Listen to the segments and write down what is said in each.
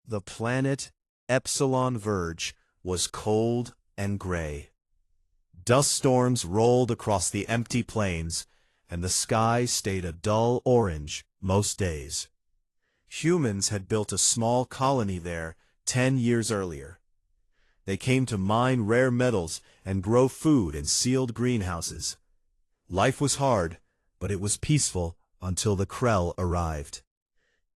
The planet Epsilon Verge was cold and gray. Dust storms rolled across the empty plains, and the sky stayed a dull orange most days. Humans had built a small colony there 10 years earlier. They came to mine rare metals and grow food in sealed greenhouses. Life was hard, but it was peaceful until the Krell arrived.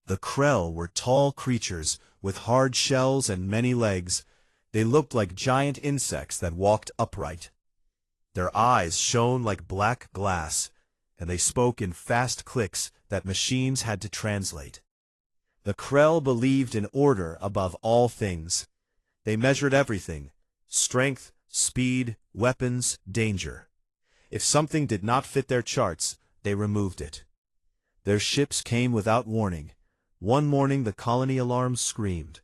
The Krell were tall creatures with hard shells and many legs. They looked like giant insects that walked upright. Their eyes shone like black glass, and they spoke in fast clicks that machines had to translate. The Krell believed in order above all things. They measured everything: strength, speed, weapons, danger. If something did not fit their charts, they removed it. Their ships came without warning. One morning the colony alarms screamed.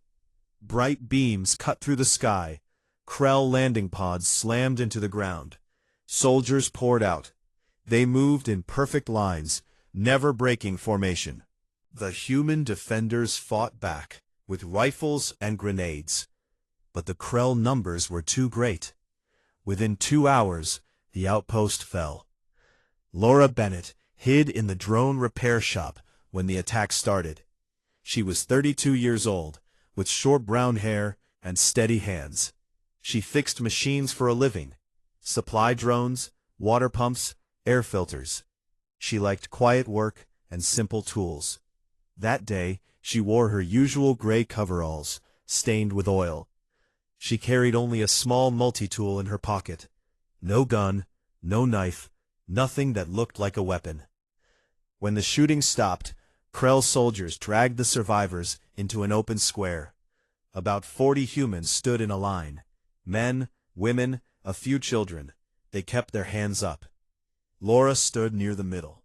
Bright beams cut through the sky. Krell landing pods slammed into the ground. Soldiers poured out. They moved in perfect lines, never breaking formation. The human defenders fought back, with rifles and grenades. But the Krell numbers were too great. Within 2 hours, the outpost fell. Laura Bennett hid in the drone repair shop when the attack started. She was 32 years old, with short brown hair and steady hands. She fixed machines for a living: supply drones, water pumps, air filters. She liked quiet work and simple tools. That day, she wore her usual gray coveralls, stained with oil. She carried only a small multi-tool in her pocket. No gun, no knife, nothing that looked like a weapon. When the shooting stopped, Krell soldiers dragged the survivors into an open square. About 40 humans stood in a line. Men, women, a few children. They kept their hands up. Laura stood near the middle.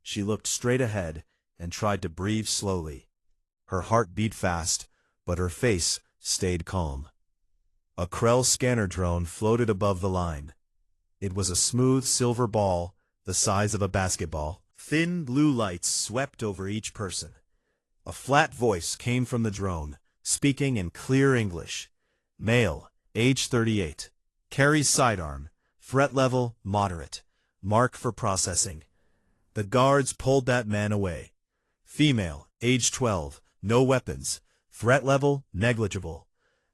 She looked straight ahead and tried to breathe slowly. Her heart beat fast, but her face stayed calm. A Krell scanner drone floated above the line. It was a smooth silver ball, the size of a basketball. Thin blue lights swept over each person. A flat voice came from the drone, speaking in clear English. Male, age 38. Carries sidearm. Threat level, moderate. Mark for processing. The guards pulled that man away. Female, age 12. No weapons. Threat level, negligible.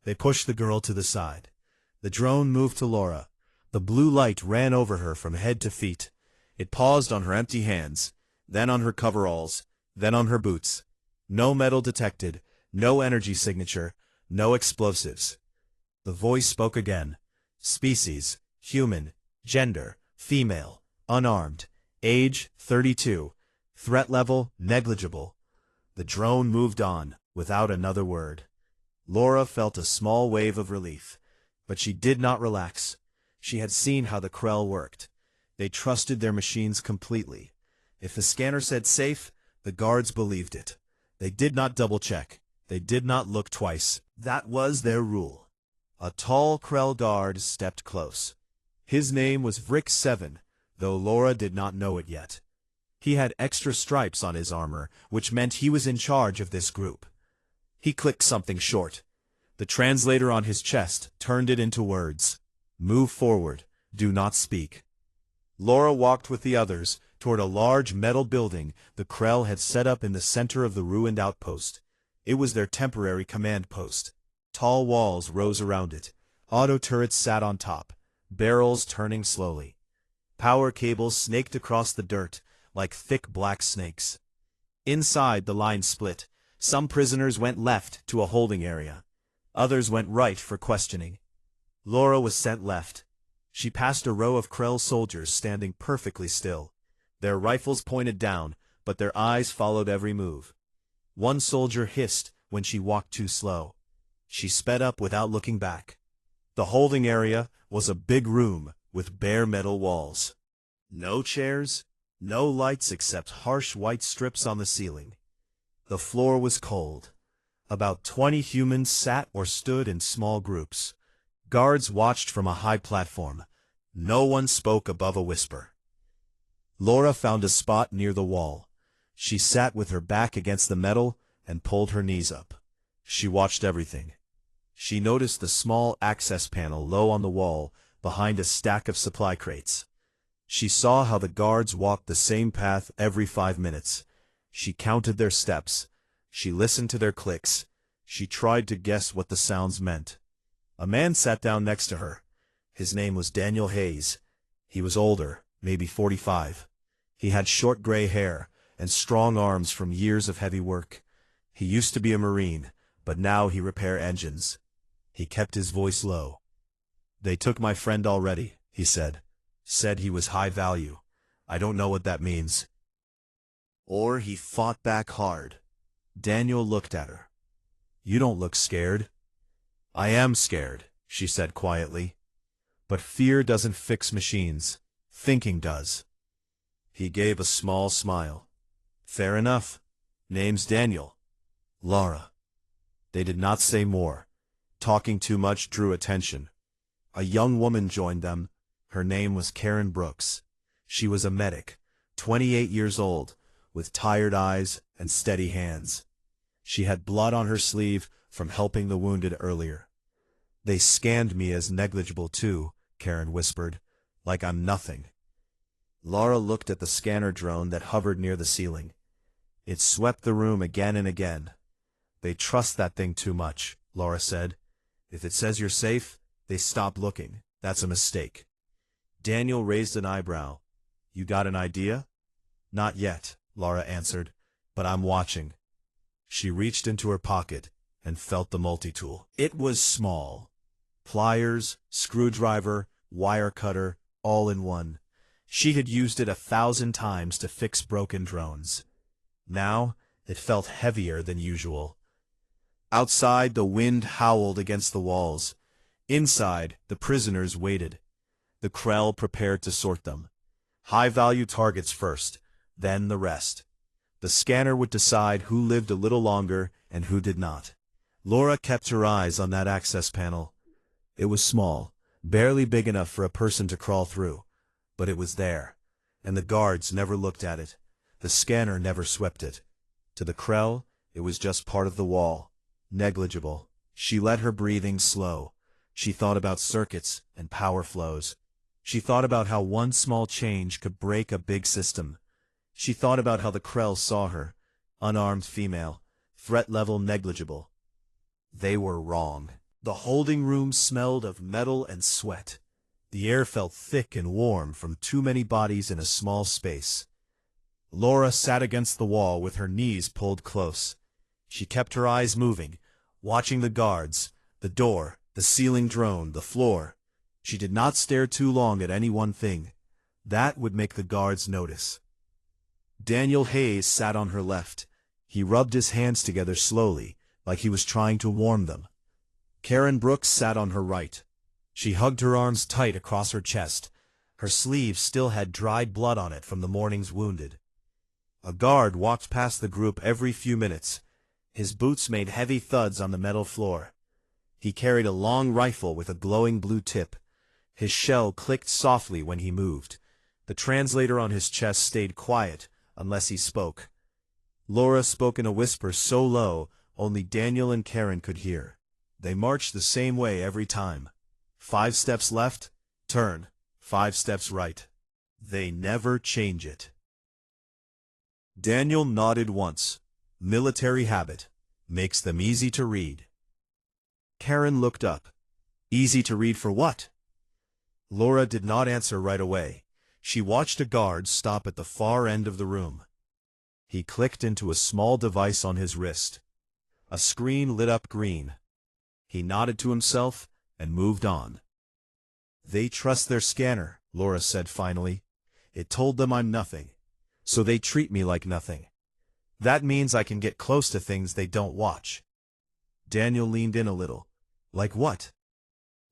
They pushed the girl to the side. The drone moved to Laura. The blue light ran over her from head to feet. It paused on her empty hands, then on her coveralls, then on her boots. No metal detected, no energy signature, no explosives. The voice spoke again. Species, human, gender, female, unarmed, age 32, threat level negligible. The drone moved on, without another word. Laura felt a small wave of relief, but she did not relax. She had seen how the Krell worked. They trusted their machines completely. If the scanner said safe, the guards believed it. They did not double-check. They did not look twice. That was their rule. A tall Krell guard stepped close. His name was Vrick 7, though Laura did not know it yet. He had extra stripes on his armor, which meant he was in charge of this group. He clicked something short. The translator on his chest turned it into words. Move forward. Do not speak. Laura walked with the others toward a large metal building the Krell had set up in the center of the ruined outpost. It was their temporary command post. Tall walls rose around it. Auto turrets sat on top, barrels turning slowly. Power cables snaked across the dirt like thick black snakes. Inside, the line split. Some prisoners went left to a holding area. Others went right for questioning. Laura was sent left. She passed a row of Krell soldiers standing perfectly still. Their rifles pointed down, but their eyes followed every move. One soldier hissed when she walked too slow. She sped up without looking back. The holding area was a big room with bare metal walls. No chairs, no lights except harsh white strips on the ceiling. The floor was cold. About 20 humans sat or stood in small groups. Guards watched from a high platform. No one spoke above a whisper. Laura found a spot near the wall. She sat with her back against the metal and pulled her knees up. She watched everything. She noticed the small access panel low on the wall behind a stack of supply crates. She saw how the guards walked the same path every 5 minutes. She counted their steps. She listened to their clicks. She tried to guess what the sounds meant. A man sat down next to her. His name was Daniel Hayes. He was older, maybe 45. He had short gray hair and strong arms from years of heavy work. He used to be a Marine, but now he repaired engines. He kept his voice low. "They took my friend already," he said. "Said he was high value. I don't know what that means." Or he fought back hard. Daniel looked at her. "You don't look scared." "I am scared," she said quietly. "But fear doesn't fix machines. Thinking does." He gave a small smile. "Fair enough. Name's Daniel. Laura." They did not say more. Talking too much drew attention. A young woman joined them. Her name was Karen Brooks. She was a medic, 28 years old, with tired eyes and steady hands. She had blood on her sleeve from helping the wounded earlier. "They scanned me as negligible too," Karen whispered, "like I'm nothing." Laura looked at the scanner drone that hovered near the ceiling. It swept the room again and again. "They trust that thing too much," Laura said. "If it says you're safe, they stop looking. That's a mistake." Daniel raised an eyebrow. "You got an idea?" "Not yet," Laura answered, "but I'm watching." She reached into her pocket and felt the multi-tool. It was small. Pliers, screwdriver, wire cutter, all in one. She had used it 1,000 times to fix broken drones. Now, it felt heavier than usual. Outside, the wind howled against the walls. Inside, the prisoners waited. The Krell prepared to sort them. High-value targets first, then the rest. The scanner would decide who lived a little longer and who did not. Laura kept her eyes on that access panel. It was small, barely big enough for a person to crawl through. But it was there, and the guards never looked at it. The scanner never swept it. To the Krell, it was just part of the wall. Negligible. She let her breathing slow. She thought about circuits and power flows. She thought about how one small change could break a big system. She thought about how the Krell saw her. Unarmed female. Threat level negligible. They were wrong. The holding room smelled of metal and sweat. The air felt thick and warm from too many bodies in a small space. Laura sat against the wall with her knees pulled close. She kept her eyes moving, watching the guards, the door, the ceiling drone, the floor. She did not stare too long at any one thing. That would make the guards notice. Daniel Hayes sat on her left. He rubbed his hands together slowly, like he was trying to warm them. Karen Brooks sat on her right. She hugged her arms tight across her chest. Her sleeve still had dried blood on it from the morning's wounded. A guard walked past the group every few minutes. His boots made heavy thuds on the metal floor. He carried a long rifle with a glowing blue tip. His shell clicked softly when he moved. The translator on his chest stayed quiet, unless he spoke. Laura spoke in a whisper so low, only Daniel and Karen could hear. They marched the same way every time. 5 steps left, turn. 5 steps right. They never change it. Daniel nodded once. Military habit. Makes them easy to read. Karen looked up. Easy to read for what? Laura did not answer right away. She watched a guard stop at the far end of the room. He clicked into a small device on his wrist. A screen lit up green. He nodded to himself and moved on. They trust their scanner, Laura said finally. It told them I'm nothing. So they treat me like nothing. That means I can get close to things they don't watch. Daniel leaned in a little. Like what?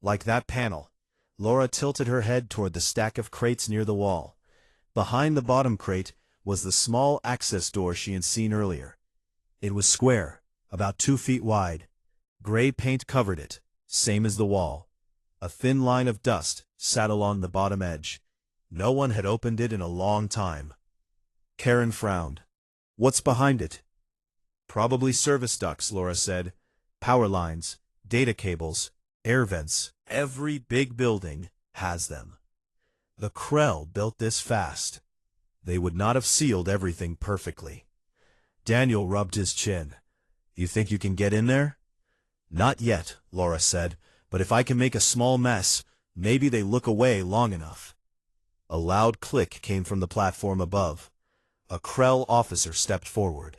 Like that panel. Laura tilted her head toward the stack of crates near the wall. Behind the bottom crate was the small access door she had seen earlier. It was square, about 2 feet wide. Gray paint covered it, same as the wall. A thin line of dust sat along the bottom edge. No one had opened it in a long time. Karen frowned. What's behind it? Probably service ducts, Laura said. Power lines, data cables, air vents. Every big building has them. The Krell built this fast. They would not have sealed everything perfectly. Daniel rubbed his chin. You think you can get in there? Not yet, Laura said, but if I can make a small mess, maybe they look away long enough. A loud click came from the platform above. A Krell officer stepped forward.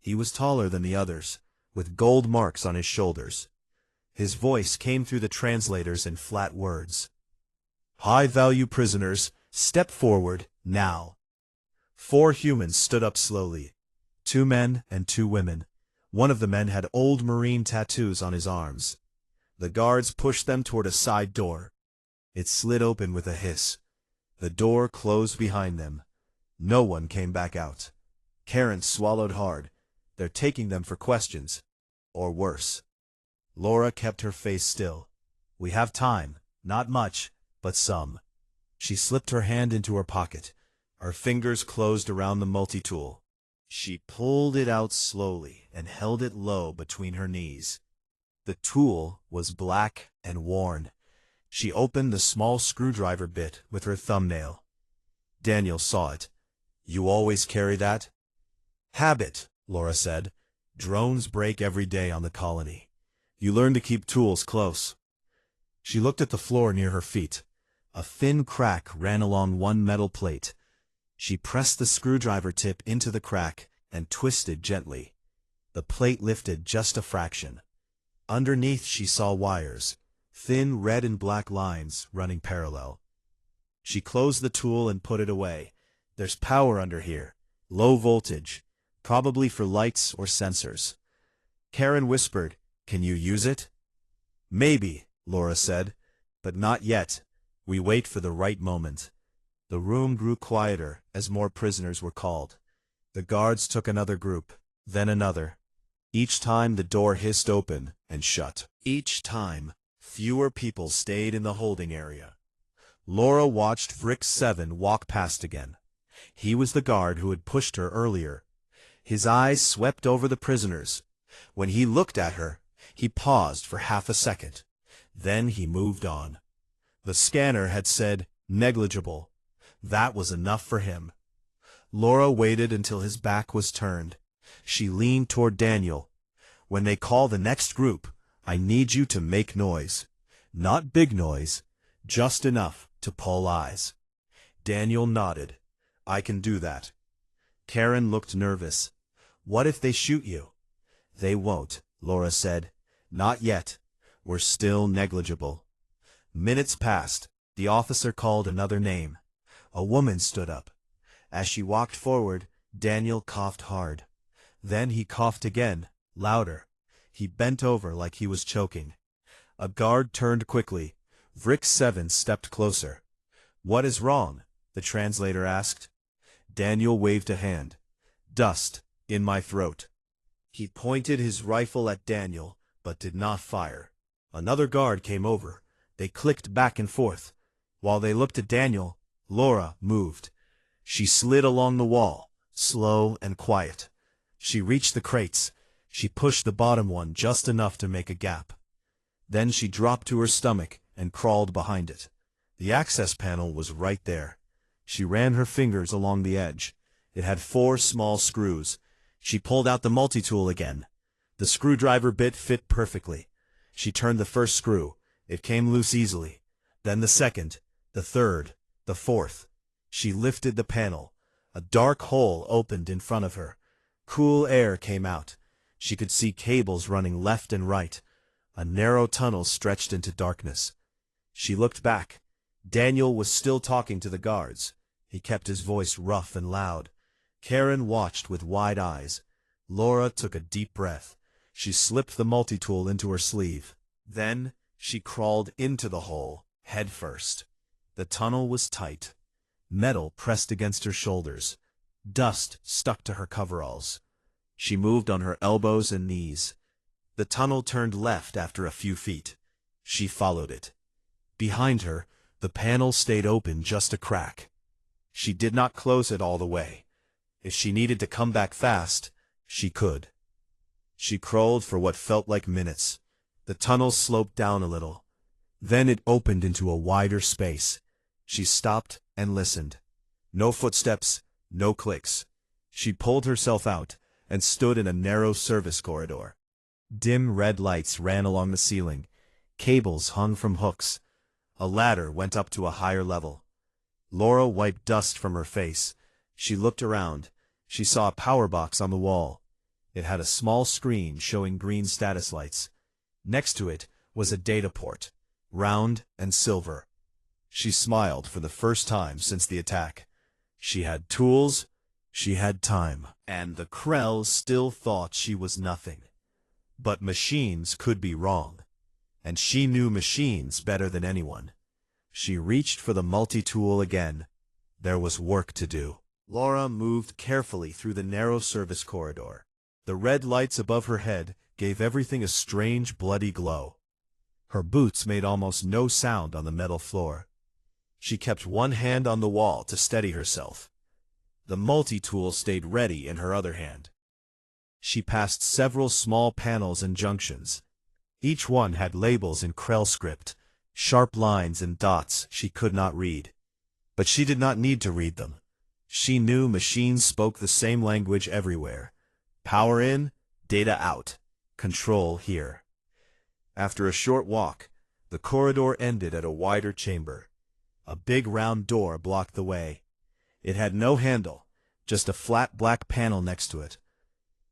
He was taller than the others, with gold marks on his shoulders. His voice came through the translators in flat words. High-value prisoners, step forward, now. 4 humans stood up slowly. 2 men and 2 women. One of the men had old marine tattoos on his arms. The guards pushed them toward a side door. It slid open with a hiss. The door closed behind them. No one came back out. Karen swallowed hard. They're taking them for questions. Or worse. Laura kept her face still. We have time. Not much, but some. She slipped her hand into her pocket. Her fingers closed around the multi-tool. She pulled it out slowly and held it low between her knees. The tool was black and worn. She opened the small screwdriver bit with her thumbnail. Daniel saw it. You always carry that? Habit, Laura said. Drones break every day on the colony. You learn to keep tools close. She looked at the floor near her feet. A thin crack ran along one metal plate. She pressed the screwdriver tip into the crack and twisted gently. The plate lifted just a fraction. Underneath she saw wires, thin red and black lines running parallel. She closed the tool and put it away. There's power under here, low voltage, probably for lights or sensors. Karen whispered, Can you use it? Maybe, Laura said, but not yet. We wait for the right moment. The room grew quieter as more prisoners were called. The guards took another group, then another. Each time the door hissed open and shut. Each time, fewer people stayed in the holding area. Laura watched Frick 7 walk past again. He was the guard who had pushed her earlier. His eyes swept over the prisoners. When he looked at her, he paused for half a second. Then he moved on. The scanner had said, negligible. That was enough for him. Laura waited until his back was turned. She leaned toward Daniel. When they call the next group, I need you to make noise. Not big noise, just enough to pull eyes. Daniel nodded. I can do that. Karen looked nervous. What if they shoot you? They won't, Laura said. Not yet. We're still negligible. Minutes passed. The officer called another name. A woman stood up. As she walked forward, Daniel coughed hard. Then he coughed again, louder. He bent over like he was choking. A guard turned quickly. Frick 7 stepped closer. What is wrong? The translator asked. Daniel waved a hand. Dust, in my throat. He pointed his rifle at Daniel, but did not fire. Another guard came over. They clicked back and forth. While they looked at Daniel, Laura moved. She slid along the wall, slow and quiet. She reached the crates. She pushed the bottom one just enough to make a gap. Then she dropped to her stomach and crawled behind it. The access panel was right there. She ran her fingers along the edge. It had 4 small screws. She pulled out the multi-tool again. The screwdriver bit fit perfectly. She turned the first screw. It came loose easily. Then the second, the third, the fourth. She lifted the panel. A dark hole opened in front of her. Cool air came out. She could see cables running left and right. A narrow tunnel stretched into darkness. She looked back. Daniel was still talking to the guards. He kept his voice rough and loud. Karen watched with wide eyes. Laura took a deep breath. She slipped the multi-tool into her sleeve. Then she crawled into the hole, head first. The tunnel was tight. Metal pressed against her shoulders. Dust stuck to her coveralls. She moved on her elbows and knees. The tunnel turned left after a few feet. She followed it. Behind her, the panel stayed open just a crack. She did not close it all the way. If she needed to come back fast, she could. She crawled for what felt like minutes. The tunnel sloped down a little. Then it opened into a wider space. She stopped and listened. No footsteps, no clicks. She pulled herself out and stood in a narrow service corridor. Dim red lights ran along the ceiling. Cables hung from hooks. A ladder went up to a higher level. Laura wiped dust from her face. She looked around. She saw a power box on the wall. It had a small screen showing green status lights. Next to it was a data port, round and silver. She smiled for the first time since the attack. She had tools, she had time, and the Krell still thought she was nothing. But machines could be wrong, and she knew machines better than anyone. She reached for the multi-tool again. There was work to do. Laura moved carefully through the narrow service corridor. The red lights above her head gave everything a strange, bloody glow. Her boots made almost no sound on the metal floor. She kept one hand on the wall to steady herself. The multi-tool stayed ready in her other hand. She passed several small panels and junctions. Each one had labels in Krell script, sharp lines and dots she could not read. But she did not need to read them. She knew machines spoke the same language everywhere. Power in, data out. Control here. After a short walk, the corridor ended at a wider chamber. A big round door blocked the way. It had no handle, just a flat black panel next to it.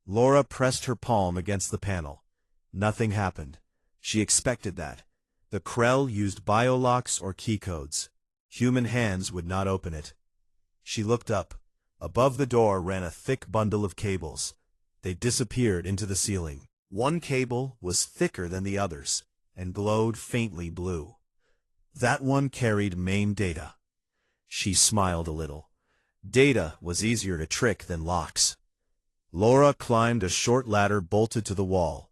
Laura pressed her palm against the panel. Nothing happened. She expected that. The Krell used biolocks or key codes. Human hands would not open it. She looked up. Above the door ran a thick bundle of cables. They disappeared into the ceiling. One cable was thicker than the others, and glowed faintly blue. That one carried main data. She smiled a little. Data was easier to trick than locks. Laura climbed a short ladder bolted to the wall.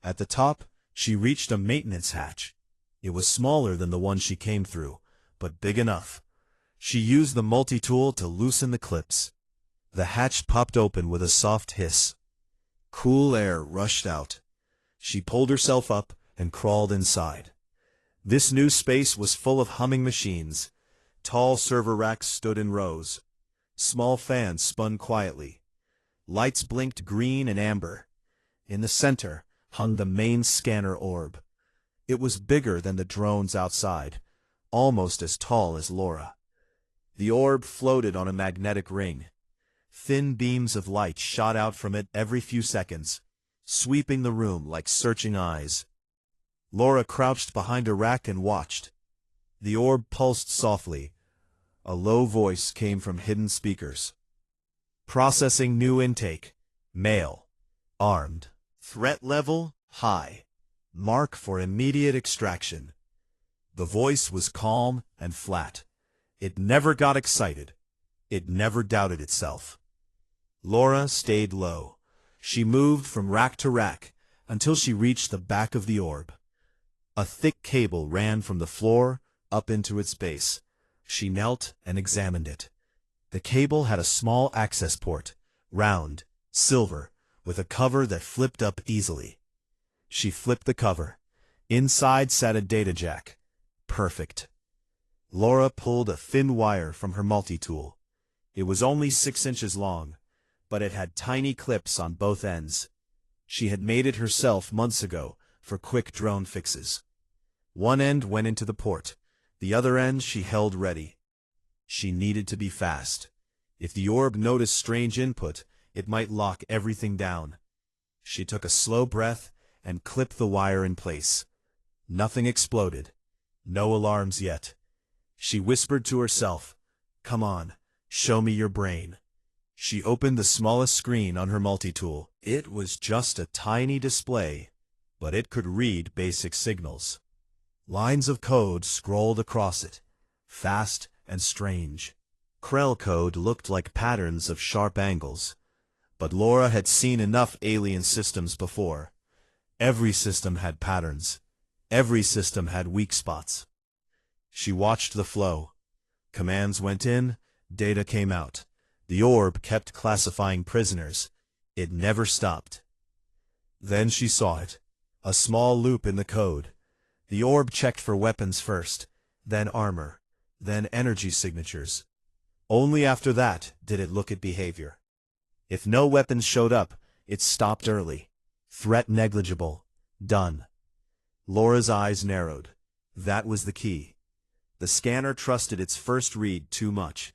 At the top, she reached a maintenance hatch. It was smaller than the one she came through, but big enough. She used the multi-tool to loosen the clips. The hatch popped open with a soft hiss. Cool air rushed out. She pulled herself up and crawled inside. This new space was full of humming machines. Tall server racks stood in rows. Small fans spun quietly. Lights blinked green and amber. In the center hung the main scanner orb. It was bigger than the drones outside, almost as tall as Laura. The orb floated on a magnetic ring. Thin beams of light shot out from it every few seconds, sweeping the room like searching eyes. Laura crouched behind a rack and watched. The orb pulsed softly. A low voice came from hidden speakers. Processing new intake. Male. Armed. Threat level, high. Mark for immediate extraction. The voice was calm and flat. It never got excited. It never doubted itself. Laura stayed low. She moved from rack to rack until she reached the back of the orb. A thick cable ran from the floor up into its base. She knelt and examined it. The cable had a small access port, round, silver, with a cover that flipped up easily. She flipped the cover. Inside sat a data jack. Perfect. Laura pulled a thin wire from her multi-tool. It was only 6 inches long, but it had tiny clips on both ends. She had made it herself months ago for quick drone fixes. One end went into the port. The other end she held ready. She needed to be fast. If the orb noticed strange input, it might lock everything down. She took a slow breath and clipped the wire in place. Nothing exploded. No alarms yet. She whispered to herself, "Come on, show me your brain." She opened the smallest screen on her multi-tool. It was just a tiny display, but it could read basic signals. Lines of code scrolled across it, fast and strange. Krell code looked like patterns of sharp angles, but Laura had seen enough alien systems before. Every system had patterns. Every system had weak spots. She watched the flow. Commands went in, data came out. The orb kept classifying prisoners. It never stopped. Then she saw it. A small loop in the code. The orb checked for weapons first, then armor, then energy signatures. Only after that did it look at behavior. If no weapons showed up, it stopped early. Threat negligible. Done. Laura's eyes narrowed. That was the key. The scanner trusted its first read too much.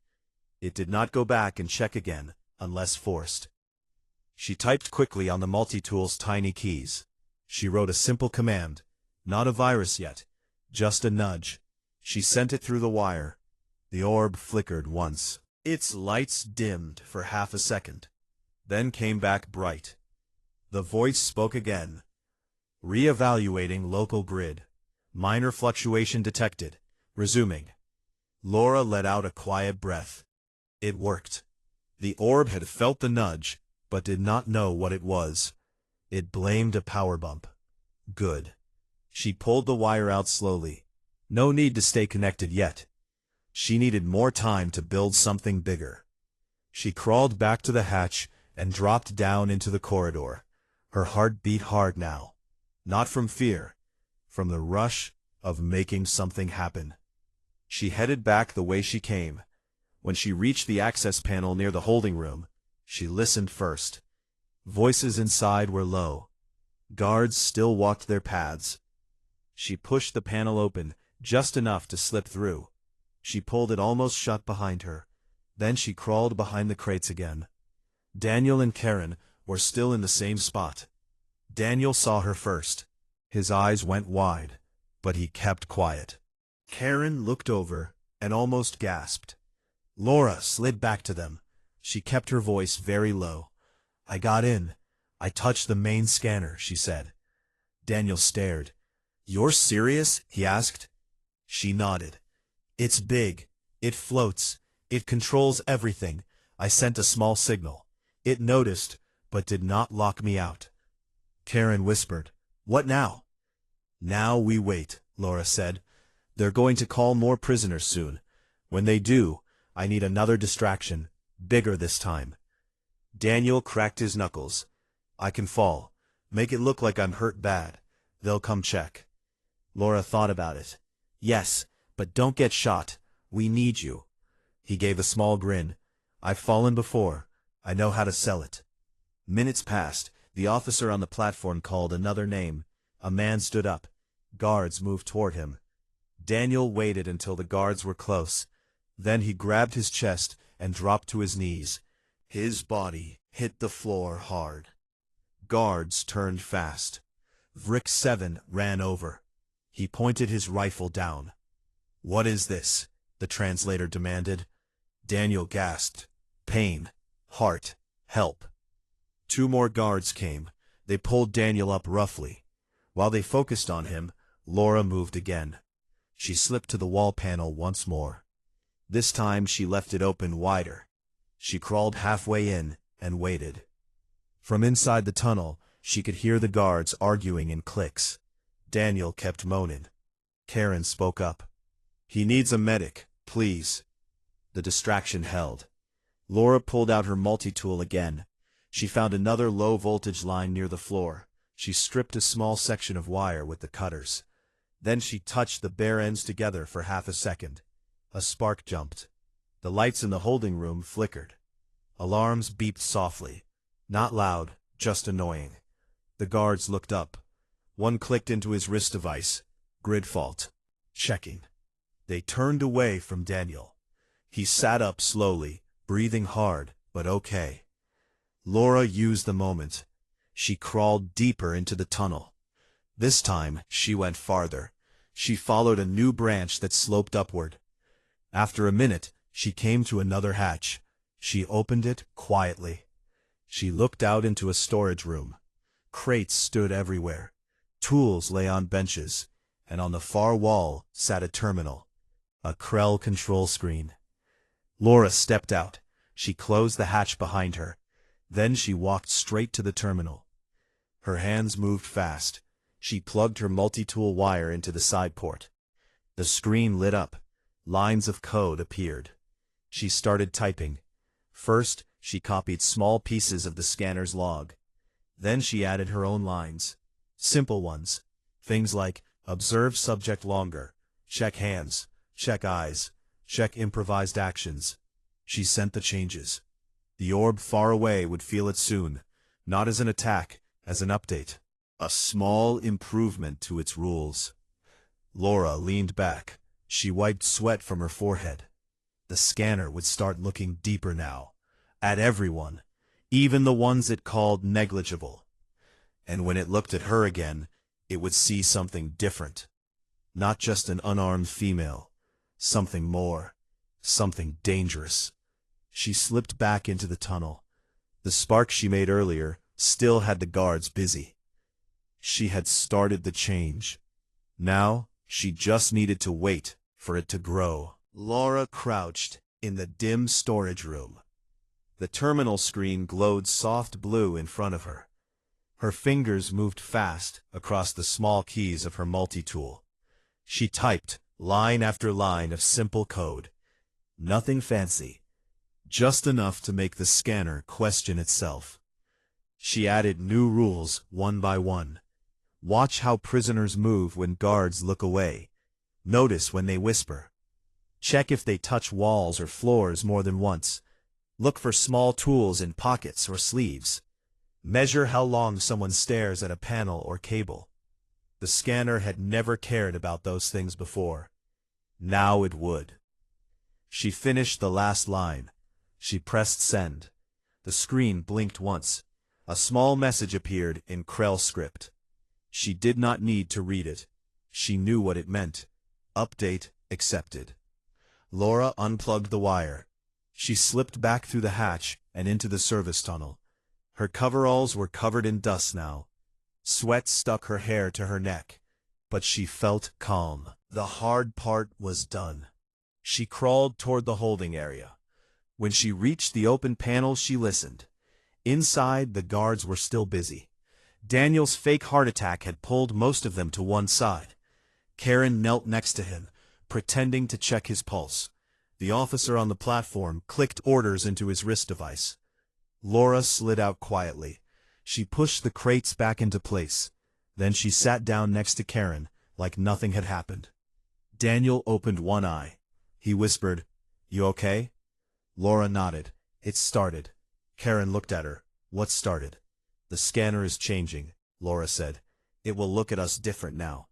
It did not go back and check again, unless forced. She typed quickly on the multi-tool's tiny keys. She wrote a simple command. Not a virus yet. Just a nudge. She sent it through the wire. The orb flickered once. Its lights dimmed for half a second. Then came back bright. The voice spoke again. Re-evaluating local grid. Minor fluctuation detected. Resuming. Laura let out a quiet breath. It worked. The orb had felt the nudge, but did not know what it was. It blamed a power bump. Good. She pulled the wire out slowly. No need to stay connected yet. She needed more time to build something bigger. She crawled back to the hatch and dropped down into the corridor. Her heart beat hard now. Not from fear, from the rush of making something happen. She headed back the way she came. When she reached the access panel near the holding room, she listened first. Voices inside were low. Guards still walked their paths. She pushed the panel open, just enough to slip through. She pulled it almost shut behind her. Then she crawled behind the crates again. Daniel and Karen were still in the same spot. Daniel saw her first. His eyes went wide, but he kept quiet. Karen looked over and almost gasped. Laura slid back to them. She kept her voice very low. I got in. I touched the main scanner, she said. Daniel stared. You're serious? He asked. She nodded. It's big. It floats. It controls everything. I sent a small signal. It noticed, but did not lock me out. Karen whispered. What now? Now we wait, Laura said. They're going to call more prisoners soon. When they do, I need another distraction, bigger this time. Daniel cracked his knuckles. I can fall. Make it look like I'm hurt bad. They'll come check. Laura thought about it. Yes, but don't get shot. We need you. He gave a small grin. I've fallen before. I know how to sell it. Minutes passed. The officer on the platform called another name. A man stood up. Guards moved toward him. Daniel waited until the guards were close. Then he grabbed his chest and dropped to his knees. His body hit the floor hard. Guards turned fast. Vrick 7 ran over. He pointed his rifle down. What is this? The translator demanded. Daniel gasped. Pain. Heart. Help. 2 more guards came. They pulled Daniel up roughly. While they focused on him, Laura moved again. She slipped to the wall panel once more. This time she left it open wider. She crawled halfway in and waited. From inside the tunnel, she could hear the guards arguing in cliques. Daniel kept moaning. Karen spoke up. He needs a medic, please. The distraction held. Laura pulled out her multi-tool again. She found another low-voltage line near the floor. She stripped a small section of wire with the cutters. Then she touched the bare ends together for half a second. A spark jumped. The lights in the holding room flickered. Alarms beeped softly. Not loud, just annoying. The guards looked up. One clicked into his wrist device. Grid fault. Checking. They turned away from Daniel. He sat up slowly, breathing hard, but okay. Laura used the moment. She crawled deeper into the tunnel. This time, she went farther. She followed a new branch that sloped upward. After a minute, she came to another hatch. She opened it quietly. She looked out into a storage room. Crates stood everywhere. Tools lay on benches, and on the far wall sat a terminal. A Krell control screen. Laura stepped out. She closed the hatch behind her. Then she walked straight to the terminal. Her hands moved fast. She plugged her multi-tool wire into the side port. The screen lit up. Lines of code appeared. She started typing. First, she copied small pieces of the scanner's log. Then she added her own lines. Simple ones. Things like, observe subject longer, check hands, check eyes, check improvised actions. She sent the changes. The orb far away would feel it soon, not as an attack, as an update. A small improvement to its rules. Laura leaned back. She wiped sweat from her forehead. The scanner would start looking deeper now. At everyone. Even the ones it called negligible. And when it looked at her again, it would see something different. Not just an unarmed female. Something more. Something dangerous. She slipped back into the tunnel. The spark she made earlier still had the guards busy. She had started the change. Now, she just needed to wait for it to grow. Laura crouched in the dim storage room. The terminal screen glowed soft blue in front of her. Her fingers moved fast across the small keys of her multi-tool. She typed line after line of simple code. Nothing fancy. Just enough to make the scanner question itself. She added new rules one by one. Watch how prisoners move when guards look away. Notice when they whisper. Check if they touch walls or floors more than once. Look for small tools in pockets or sleeves. Measure how long someone stares at a panel or cable. The scanner had never cared about those things before. Now it would. She finished the last line. She pressed send. The screen blinked once. A small message appeared in Krell script. She did not need to read it. She knew what it meant. Update accepted. Laura unplugged the wire. She slipped back through the hatch and into the service tunnel. Her coveralls were covered in dust now. Sweat stuck her hair to her neck. But she felt calm. The hard part was done. She crawled toward the holding area. When she reached the open panel, she listened. Inside, the guards were still busy. Daniel's fake heart attack had pulled most of them to one side. Karen knelt next to him, pretending to check his pulse. The officer on the platform clicked orders into his wrist device. Laura slid out quietly. She pushed the crates back into place. Then she sat down next to Karen, like nothing had happened. Daniel opened one eye. He whispered, "You okay?" Laura nodded. "It started." Karen looked at her. "What started?" "The scanner is changing," Laura said. "It will look at us different now."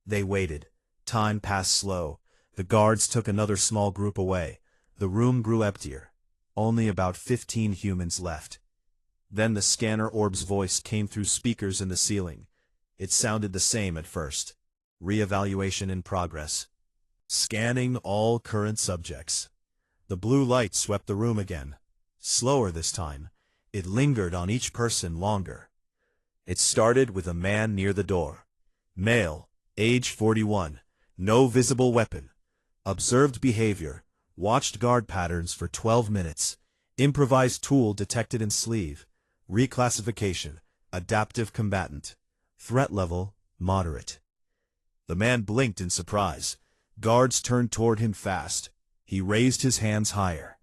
They waited. Time passed slow. The guards took another small group away. The room grew emptier. Only about 15 humans left. Then the scanner orb's voice came through speakers in the ceiling. It sounded the same at first. Re-evaluation in progress. Scanning all current subjects. The blue light swept the room again. Slower this time. It lingered on each person longer. It started with a man near the door. Male, age 41, no visible weapon. Observed behavior, watched guard patterns for 12 minutes. Improvised tool detected in sleeve. Reclassification, adaptive combatant. Threat level, moderate. The man blinked in surprise. Guards turned toward him fast. He raised his hands higher.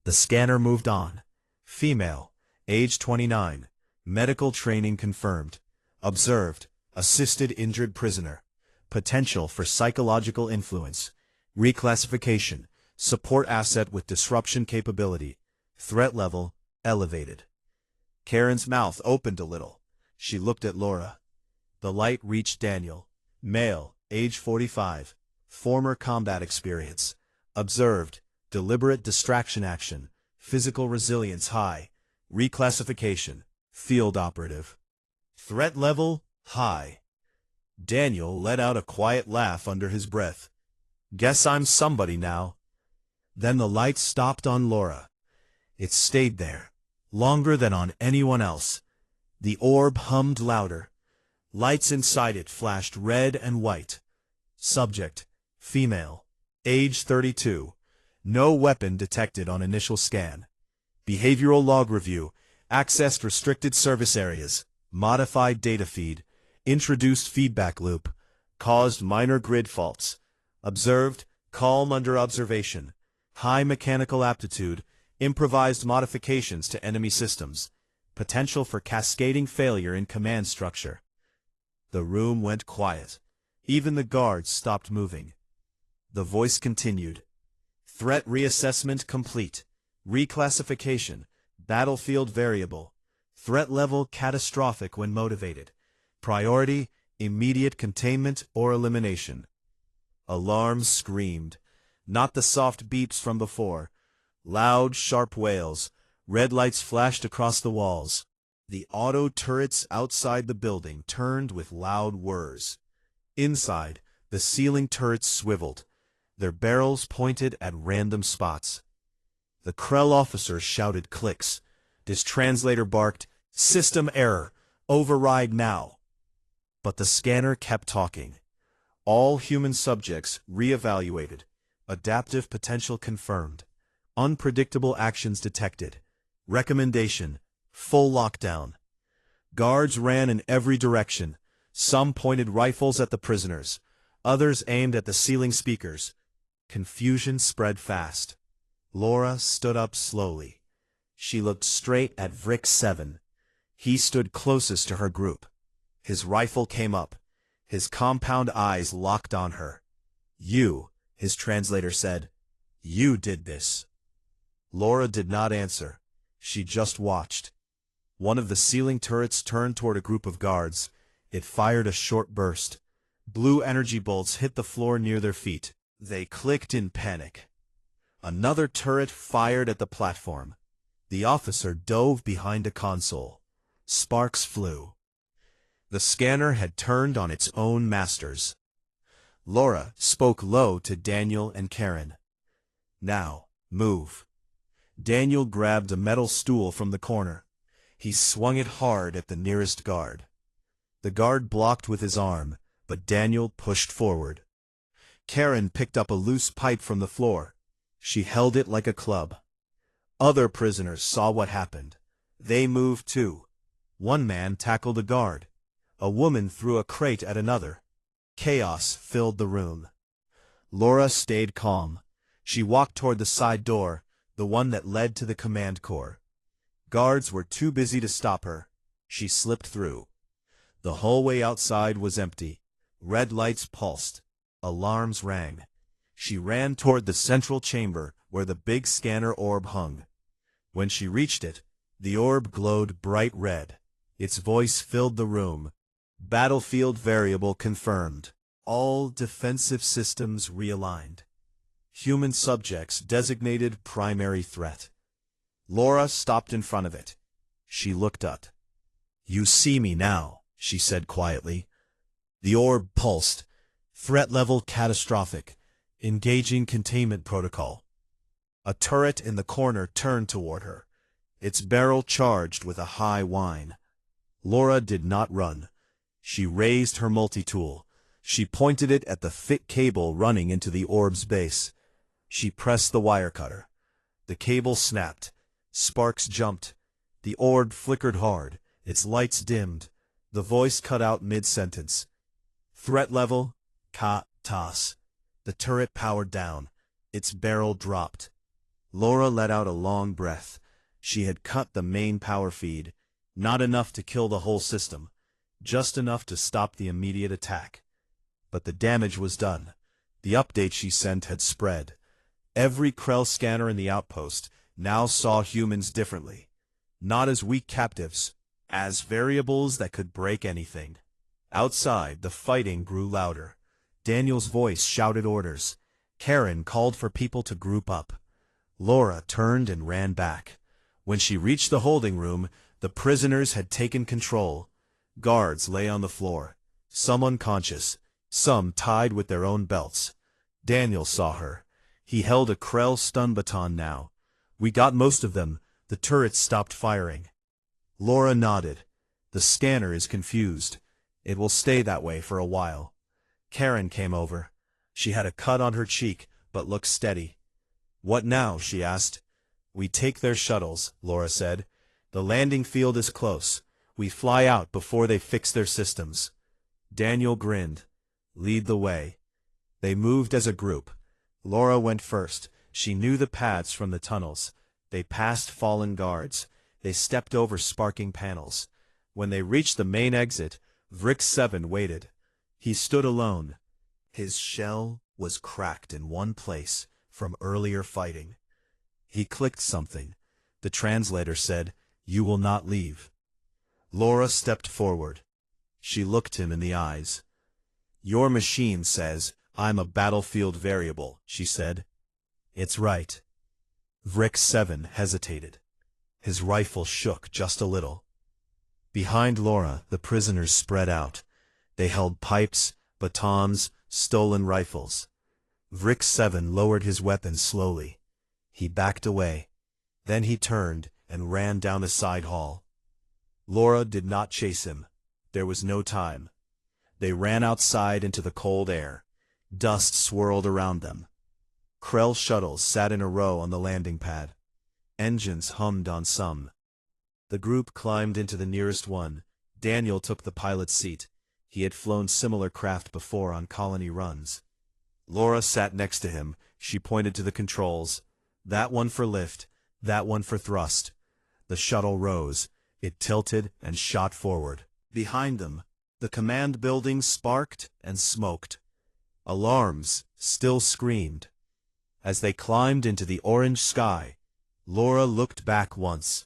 The scanner moved on. Female, age 29, medical training confirmed. Observed, assisted injured prisoner. Potential for psychological influence. Reclassification, support asset with disruption capability. Threat level, elevated. Karen's mouth opened a little. She looked at Laura. The light reached Daniel. Male, age 45, former combat experience. Observed, deliberate distraction action, physical resilience high. Reclassification, field operative. Threat level, high. Daniel let out a quiet laugh under his breath. Guess I'm somebody now. Then the light stopped on Laura. It stayed there, longer than on anyone else. The orb hummed louder. Lights inside it flashed red and white. Subject, female, age 32. No weapon detected on initial scan. Behavioral log review, accessed restricted service areas, modified data feed, introduced feedback loop, caused minor grid faults. Observed, calm under observation, high mechanical aptitude, improvised modifications to enemy systems. potential for cascading failure in command structure. The room went quiet. Even the guards stopped moving. The voice continued. Threat reassessment complete. Reclassification. Battlefield variable. Threat level catastrophic when motivated. Priority, immediate containment or elimination. Alarms screamed. Not the soft beeps from before. Loud, sharp wails. Red lights flashed across the walls. The auto turrets outside the building turned with loud whirs. Inside, the ceiling turrets swiveled, their barrels pointed at random spots. The Krell officer shouted clicks. His translator barked, "System error! Override now!" But the scanner kept talking. All human subjects re-evaluated. Adaptive potential confirmed. Unpredictable actions detected. Recommendation: full lockdown. Guards ran in every direction. Some pointed rifles at the prisoners. Others aimed at the ceiling speakers. Confusion spread fast. Laura stood up slowly. She looked straight at Vrick 7. He stood closest to her group. His rifle came up. His compound eyes locked on her. "You," his translator said. "You did this." Laura did not answer. She just watched. One of the ceiling turrets turned toward a group of guards. It fired a short burst. Blue energy bolts hit the floor near their feet. They clicked in panic. Another turret fired at the platform. The officer dove behind a console. Sparks flew. The scanner had turned on its own masters. Laura spoke low to Daniel and Karen. "Now, move." Daniel grabbed a metal stool from the corner. He swung it hard at the nearest guard. The guard blocked with his arm, but Daniel pushed forward. Karen picked up a loose pipe from the floor. She held it like a club. Other prisoners saw what happened. They moved too. One man tackled a guard. A woman threw a crate at another. Chaos filled the room. Laura stayed calm. She walked toward the side door, the one that led to the command core. Guards were too busy to stop her. She slipped through. The hallway outside was empty. Red lights pulsed. Alarms rang. She ran toward the central chamber where the big scanner orb hung. When she reached it, the orb glowed bright red. Its voice filled the room. Battlefield variable confirmed. All defensive systems realigned. Human subjects designated primary threat. Laura stopped in front of it. She looked up. "You see me now," she said quietly. The orb pulsed. Threat level catastrophic. Engaging containment protocol. A turret in the corner turned toward her, its barrel charged with a high whine. Laura did not run. She raised her multi-tool. She pointed it at the thick cable running into the orb's base. She pressed the wire cutter. The cable snapped. Sparks jumped. The orb flickered hard. Its lights dimmed. The voice cut out mid-sentence. Threat level, TAS. The turret powered down. Its barrel dropped. Laura let out a long breath. She had cut the main power feed. Not enough to kill the whole system. Just enough to stop the immediate attack. But the damage was done. The update she sent had spread. Every Krell scanner in the outpost now saw humans differently. Not as weak captives, as variables that could break anything. Outside, the fighting grew louder. Daniel's voice shouted orders. Karen called for people to group up. Laura turned and ran back. When she reached the holding room, the prisoners had taken control. Guards lay on the floor, some unconscious, some tied with their own belts. Daniel saw her. He held a Krell stun baton now. "We got most of them." The turrets stopped firing. Laura nodded. "The scanner is confused. It will stay that way for a while." Karen came over. She had a cut on her cheek, but looked steady. "What now?" she asked. "We take their shuttles," Laura said. "The landing field is close. We fly out before they fix their systems." Daniel grinned. "Lead the way." They moved as a group. Laura went first. She knew the paths from the tunnels. They passed fallen guards. They stepped over sparking panels. When they reached the main exit, Vrick 7 waited. He stood alone. His shell was cracked in one place from earlier fighting. He clicked something. The translator said, "You will not leave." Laura stepped forward. She looked him in the eyes. "Your machine says I'm a battlefield variable," she said. "It's right." Vrick 7 hesitated. His rifle shook just a little. Behind Laura, the prisoners spread out. They held pipes, batons, stolen rifles. Vrick 7 lowered his weapon slowly. He backed away. Then he turned and ran down a side hall. Laura did not chase him. There was no time. They ran outside into the cold air. Dust swirled around them. Krell shuttles sat in a row on the landing pad. Engines hummed on some. The group climbed into the nearest one. Daniel took the pilot's seat. He had flown similar craft before on colony runs. Laura sat next to him. She pointed to the controls. That one for lift, that one for thrust. The shuttle rose. It tilted and shot forward. Behind them, the command building sparked and smoked. Alarms still screamed. As they climbed into the orange sky, Laura looked back once.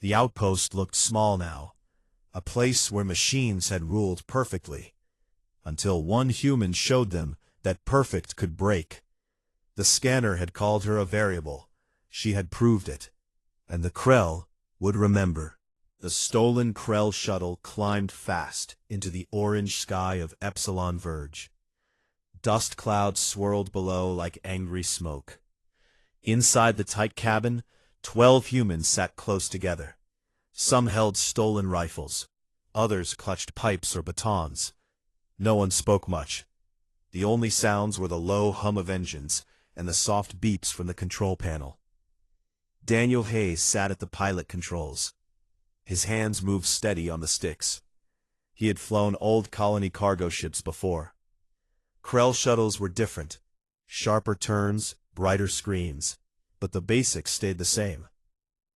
The outpost looked small now, a place where machines had ruled perfectly, until one human showed them that perfect could break. The scanner had called her a variable. She had proved it, and the Krell would remember. The stolen Krell shuttle climbed fast into the orange sky of Epsilon Verge. Dust clouds swirled below like angry smoke. Inside the tight cabin, 12 humans sat close together. Some held stolen rifles. Others clutched pipes or batons. No one spoke much. The only sounds were the low hum of engines and the soft beeps from the control panel. Daniel Hayes sat at the pilot controls. His hands moved steady on the sticks. He had flown old colony cargo ships before. Krell shuttles were different. Sharper turns, brighter screens. But the basics stayed the same.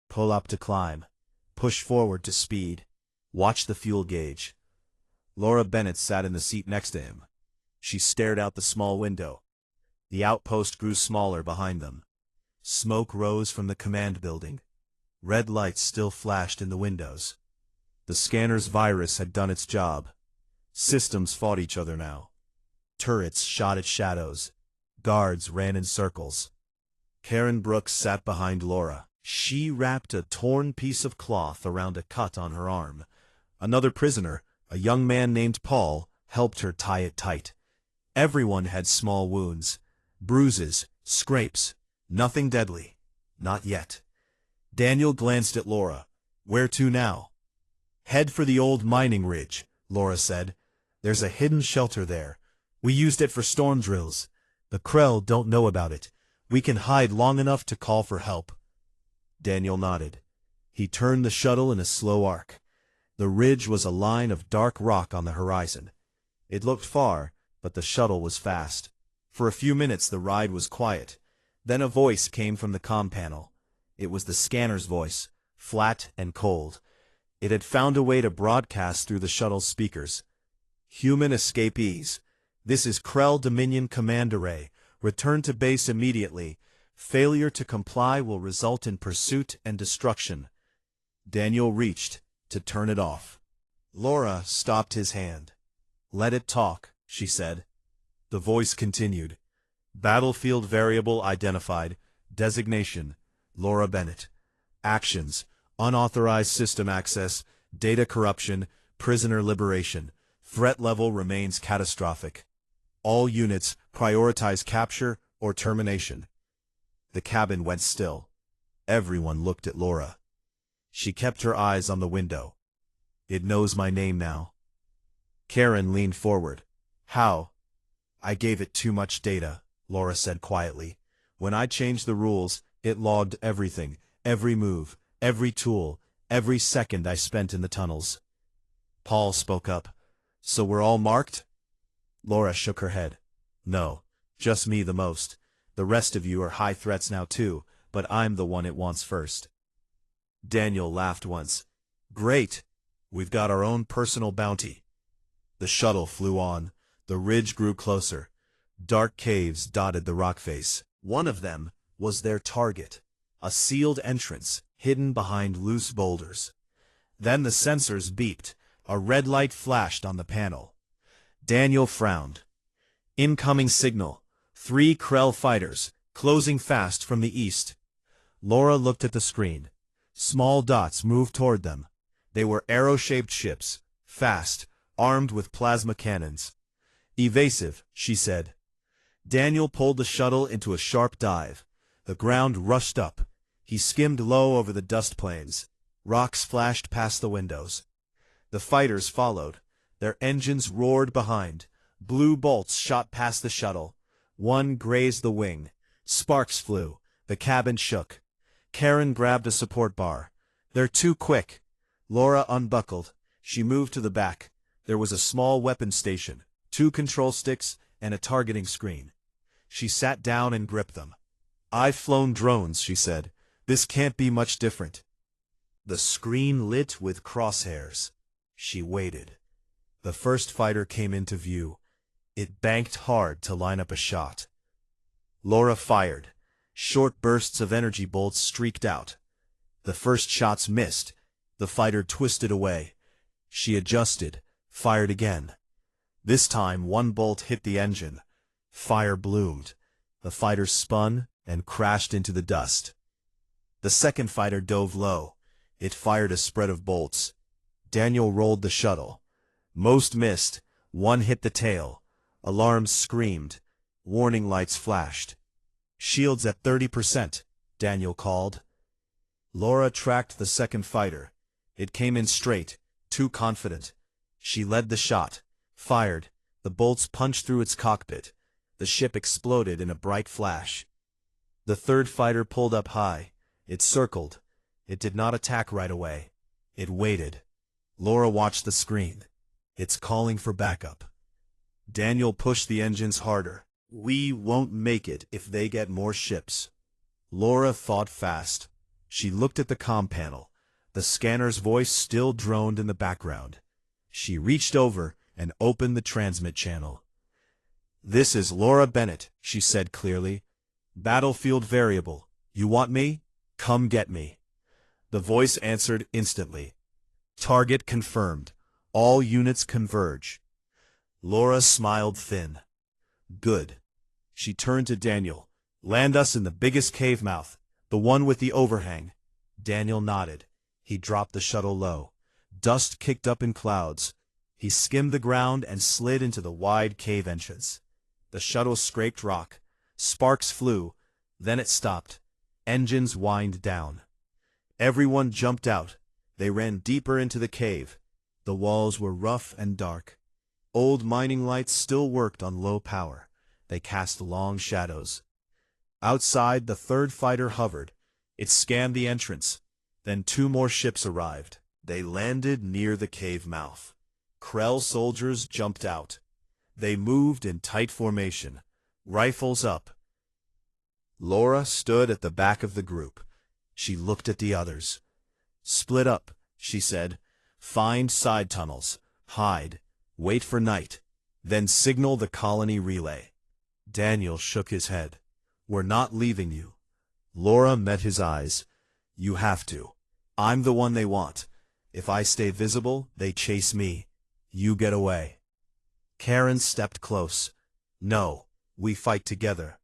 Pull up to climb. Push forward to speed. Watch the fuel gauge. Laura Bennett sat in the seat next to him. She stared out the small window. The outpost grew smaller behind them. Smoke rose from the command building. Red lights still flashed in the windows. The scanner's virus had done its job. Systems fought each other now. Turrets shot at shadows. Guards ran in circles. Karen Brooks sat behind Laura. She wrapped a torn piece of cloth around a cut on her arm. Another prisoner, a young man named Paul, helped her tie it tight. Everyone had small wounds. Bruises, scrapes. Nothing deadly. Not yet. Daniel glanced at Laura. "Where to now?" "Head for the old mining ridge," Laura said. "There's a hidden shelter there. We used it for storm drills. The Krell don't know about it. We can hide long enough to call for help." Daniel nodded. He turned the shuttle in a slow arc. The ridge was a line of dark rock on the horizon. It looked far, but the shuttle was fast. For a few minutes the ride was quiet. Then a voice came from the comm panel. It was the scanner's voice, flat and cold. It had found a way to broadcast through the shuttle's speakers. "Human escapees. This is Krell Dominion Command Array. Return to base immediately. Failure to comply will result in pursuit and destruction." Daniel reached to turn it off. Laura stopped his hand. "Let it talk," she said. The voice continued. "Battlefield variable identified. Designation, Laura Bennett. Actions, unauthorized system access, data corruption, prisoner liberation. Threat level remains catastrophic. All units prioritize capture or termination." The cabin went still. Everyone looked at Laura. She kept her eyes on the window. "It knows my name now." Karen leaned forward. "How?" "I gave it too much data," Laura said quietly. "When I changed the rules, it logged everything, every move, every tool, every second I spent in the tunnels." Paul spoke up. "So we're all marked?" Laura shook her head. "No, just me the most. The rest of you are high threats now too, but I'm the one it wants first." Daniel laughed once. Great. We've got our own personal bounty. The shuttle flew on. The ridge grew closer. Dark caves dotted the rock face. One of them was their target, a sealed entrance hidden behind loose boulders. Then the sensors beeped. A red light flashed on the panel. Daniel frowned. Incoming signal. 3 Krell fighters, closing fast from the east. Laura looked at the screen. Small dots moved toward them. They were arrow-shaped ships, fast, armed with plasma cannons. Evasive, she said. Daniel pulled the shuttle into a sharp dive. The ground rushed up. He skimmed low over the dust plains. Rocks flashed past the windows. The fighters followed. Their engines roared behind. Blue bolts shot past the shuttle. One grazed the wing. Sparks flew. The cabin shook. Karen grabbed a support bar. They're too quick. Laura unbuckled. She moved to the back. There was a small weapon station, 2 control sticks, and a targeting screen. She sat down and gripped them. I've flown drones, she said. This can't be much different. The screen lit with crosshairs. She waited. The first fighter came into view. It banked hard to line up a shot. Laura fired. Short bursts of energy bolts streaked out. The first shots missed. The fighter twisted away. She adjusted, fired again. This time 1 bolt hit the engine. Fire bloomed. The fighter spun and crashed into the dust. The second fighter dove low. It fired a spread of bolts. Daniel rolled the shuttle. Most missed. 1 hit the tail. Alarms screamed. Warning lights flashed. Shields at 30%, Daniel called. Laura tracked the second fighter. It came in straight, too confident. She led the shot, fired. The bolts punched through its cockpit. The ship exploded in a bright flash. The third fighter pulled up high. It circled. It did not attack right away. It waited. Laura watched the screen. It's calling for backup. Daniel pushed the engines harder. We won't make it if they get more ships. Laura thought fast. She looked at the comm panel. The scanner's voice still droned in the background. She reached over and opened the transmit channel. This is Laura Bennett, she said clearly. Battlefield variable. You want me? Come get me. The voice answered instantly. Target confirmed. All units converge. Laura smiled thin. Good. She turned to Daniel. Land us in the biggest cave mouth, the one with the overhang. Daniel nodded. He dropped the shuttle low. Dust kicked up in clouds. He skimmed the ground and slid into the wide cave entrance. The shuttle scraped rock. Sparks flew. Then it stopped. Engines whined down. Everyone jumped out. They ran deeper into the cave. The walls were rough and dark. Old mining lights still worked on low power. They cast long shadows. Outside, the third fighter hovered. It scanned the entrance. Then 2 more ships arrived. They landed near the cave mouth. Krell soldiers jumped out. They moved in tight formation, rifles up. Laura stood at the back of the group. She looked at the others. Split up, she said. Find side tunnels. Hide. Wait for night. Then signal the colony relay. Daniel shook his head. We're not leaving you. Laura met his eyes. You have to. I'm the one they want. If I stay visible, they chase me. You get away. Karen stepped close. No, we fight together.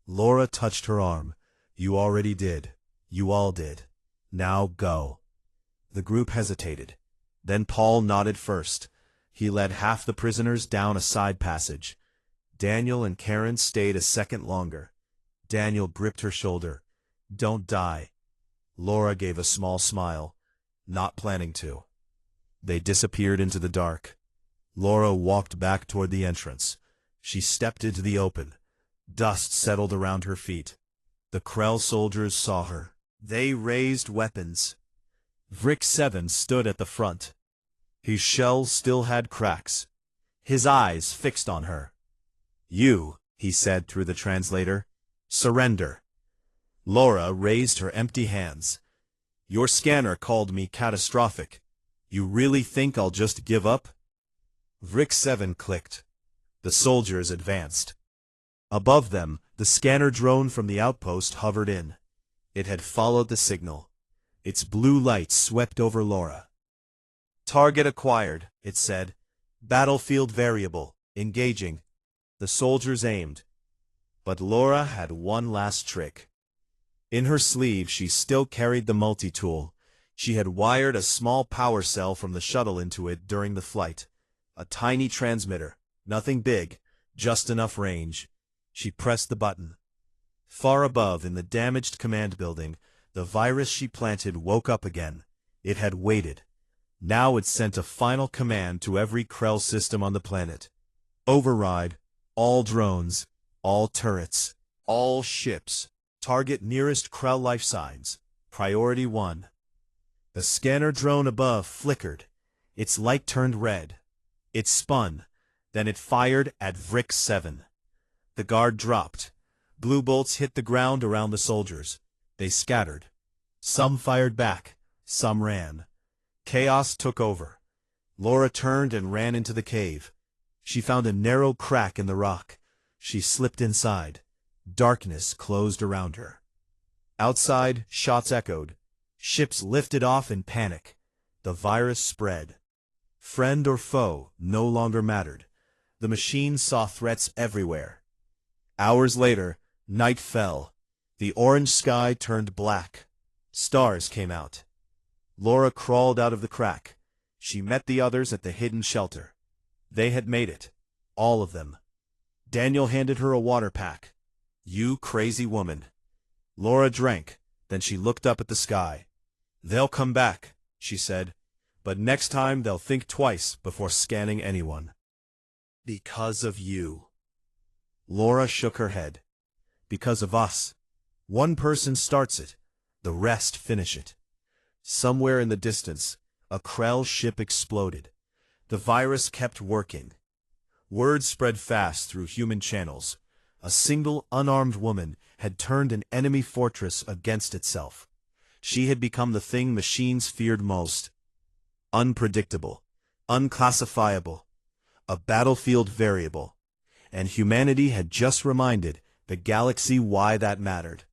Laura touched her arm. You already did. You all did. Now go. The group hesitated. Then Paul nodded first. He led half the prisoners down a side passage. Daniel and Karen stayed a second longer. Daniel gripped her shoulder. Don't die. Laura gave a small smile. Not planning to. They disappeared into the dark. Laura walked back toward the entrance. She stepped into the open. Dust settled around her feet. The Krell soldiers saw her. They raised weapons. Vrick 7 stood at the front. His shell still had cracks. His eyes fixed on her. You, he said through the translator, surrender. Laura raised her empty hands. Your scanner called me catastrophic. You really think I'll just give up? Rick 7 clicked. The soldiers advanced. Above them, the scanner drone from the outpost hovered in. It had followed the signal. Its blue light swept over Laura. Target acquired, it said. Battlefield variable, engaging. The soldiers aimed. But Laura had one last trick. In her sleeve she still carried the multi-tool. She had wired a small power cell from the shuttle into it during the flight. A tiny transmitter, nothing big, just enough range. She pressed the button. Far above in the damaged command building, the virus she planted woke up again. It had waited. Now it sent a final command to every Krell system on the planet. Override, all drones, all turrets, all ships, target nearest Krell life signs, priority 1. The scanner drone above flickered. Its light turned red. It spun, then it fired at Rick 7. The guard dropped. Blue bolts hit the ground around the soldiers. They scattered. Some fired back, some ran. Chaos took over. Laura turned and ran into the cave. She found a narrow crack in the rock. She slipped inside. Darkness closed around her. Outside, shots echoed. Ships lifted off in panic. The virus spread. Friend or foe no longer mattered. The machine saw threats everywhere. Hours later, night fell. The orange sky turned black. Stars came out. Laura crawled out of the crack. She met the others at the hidden shelter. They had made it. All of them. Daniel handed her a water pack. You crazy woman. Laura drank, then she looked up at the sky. They'll come back, she said, but next time they'll think twice before scanning anyone. Because of you. Laura shook her head. Because of us. One person starts it, the rest finish it. Somewhere in the distance, a Krell ship exploded. The virus kept working. Word spread fast through human channels. A single unarmed woman had turned an enemy fortress against itself. She had become the thing machines feared most. Unpredictable, unclassifiable, a battlefield variable. And humanity had just reminded the galaxy why that mattered.